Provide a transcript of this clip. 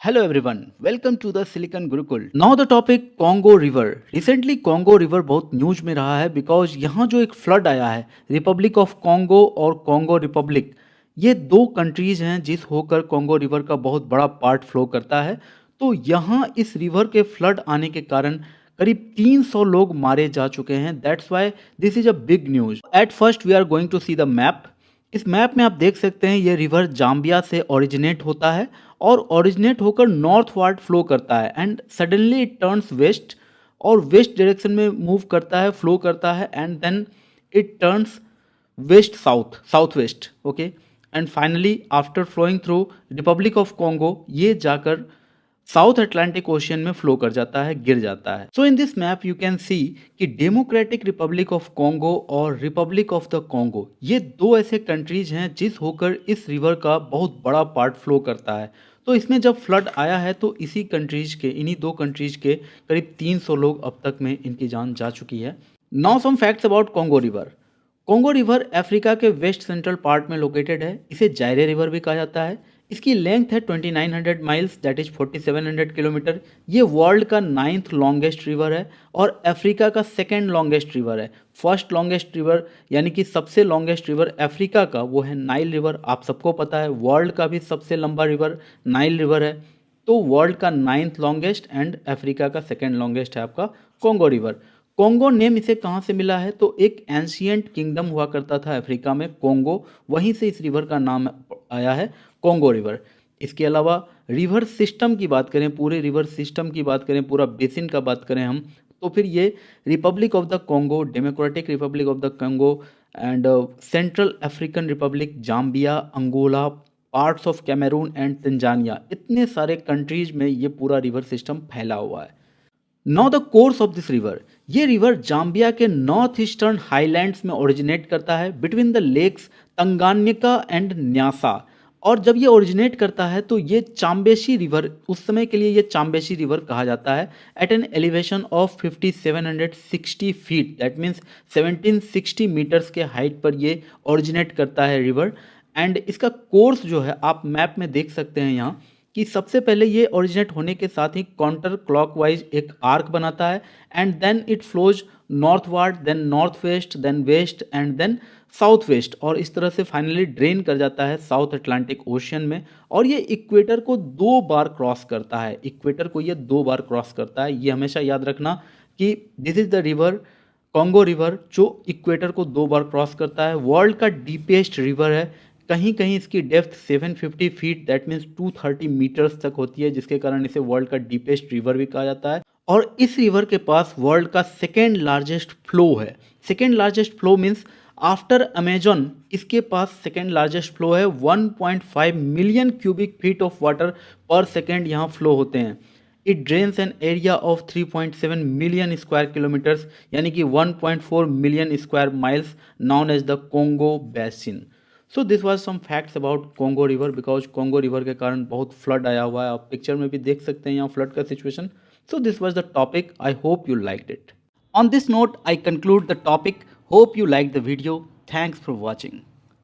Hello everyone, welcome to the Silicon Gurukul. Now the topic Congo River. Recently Congo River बहुत news में रहा है because यहाँ जो एक फ्लड आया है रिपब्लिक ऑफ कॉन्गो और कॉन्गो रिपब्लिक, ये दो कंट्रीज हैं जिस होकर कॉन्गो रिवर का बहुत बड़ा पार्ट फ्लो करता है। तो यहाँ इस रिवर के फ्लड आने के कारण करीब 300 लोग मारे जा चुके हैं। That's why this is a big news. At first we are going to see the map. इस मैप में आप देख सकते हैं ये रिवर जाम्बिया से ओरिजिनेट होता है और ओरिजिनेट होकर नॉर्थ वार्ड फ्लो करता है and suddenly it turns west और वेस्ट डायरेक्शन में मूव करता है, फ्लो करता है and then it turns west south, south west, okay. And finally after flowing through republic of Congo ये जाकर साउथ अटलांटिक ओशियन में फ्लो कर जाता है, गिर जाता है। So in this map you can see कि डेमोक्रेटिक रिपब्लिक ऑफ कॉन्गो और रिपब्लिक ऑफ द कॉन्गो ये दो ऐसे कंट्रीज हैं जिस होकर इस रिवर का बहुत बड़ा पार्ट फ्लो करता है। तो इसमें जब फ्लड आया है तो इसी कंट्रीज के, इन्हीं दो कंट्रीज के करीब 300 लोग अब तक में इनकी जान जा चुकी है। Now some facts about Congo river. Congo river Africa के वेस्ट सेंट्रल पार्ट में लोकेटेड है। इसे जायरे रिवर भी कहा जाता है। इसकी लेंथ है 2900 माइल्स, दैट इज 4700 किलोमीटर। ये वर्ल्ड का 9th लॉन्गेस्ट रिवर है और अफ्रीका का 2nd लॉन्गेस्ट रिवर है। फर्स्ट लॉन्गेस्ट रिवर यानी कि सबसे लॉन्गेस्ट रिवर अफ्रीका का वो है नाइल रिवर, आप सबको पता है। वर्ल्ड का भी सबसे लंबा रिवर नाइल रिवर है। तो वर्ल्ड का 9th लॉन्गेस्ट एंड अफ्रीका का 2nd लॉन्गेस्ट है आपका कॉन्गो रिवर। कॉन्गो नेम इसे कहाँ से मिला है तो एक एंशियंट किंगडम हुआ करता था अफ्रीका में, कॉन्गो, वहीं से इस रिवर का नाम आया है कॉन्गो रिवर। इसके अलावा रिवर सिस्टम की बात करें, पूरे रिवर सिस्टम की बात करें, पूरा बेसिन का बात करें हम, तो फिर ये republic of the Congo, democratic republic of the Congo and central African republic, Zambia, Angola, parts of Cameroon and Tanzania, इतने सारे कंट्रीज में ये पूरा रिवर सिस्टम फैला हुआ है। Now the course of this river, ये रिवर जाम्बिया के नॉर्थ ईस्टर्न हाईलैंड्स में ओरिजिनेट करता है between the lakes Tanganyika and Nyasa. और जब ये ओरिजिनेट करता है तो ये चाम्बेशी रिवर, उस समय के लिए ये चाम्बेशी रिवर कहा जाता है, at an elevation of 5760 feet, that means 1760 metres के हाइट पर ये ओरिजिनेट करता है रिवर। एंड इसका कोर्स जो है आप मैप में देख सकते हैं यहाँ कि सबसे पहले ये ओरिजिनेट होने के साथ ही काउंटर क्लॉकवाइज एक आर्क बनाता है and then it flows northward, then north west, then west and then south west, और इस तरह से फाइनली ड्रेन कर जाता है साउथ अटलांटिक ओशियन में। और ये इक्वेटर को 2 बार क्रॉस करता है, इक्वेटर को ये 2 बार क्रॉस करता है। ये हमेशा याद रखना कि this is the river Congo river जो इक्वेटर को 2 बार क्रॉस करता है। वर्ल्ड का डीपेस्ट रिवर है, कहीं कहीं इसकी depth 750 feet, that means 230 metres तक होती है, जिसके कारण इसे वर्ल्ड का डीपेस्ट रिवर भी कहा जाता है। और इस रिवर के पास वर्ल्ड का 2nd लार्जेस्ट फ्लो है। 2nd largest flow means after Amazon इसके पास 2nd लार्जेस्ट फ्लो है। 1.5 million cubic feet of water per second यहाँ फ्लो होते हैं। It drains an area of 3.7 million square kilometres, यानी कि 1.4 million square miles, known as the Congo basin. So this was some facts about Congo river, because Congo river के कारण बहुत flood आया हुआ है। आप पिक्चर में भी देख सकते हैं यहाँ फ्लड का situation. So this was the topic, I hope you liked it. On this note I conclude the topic, hope you like the video, thanks for watching.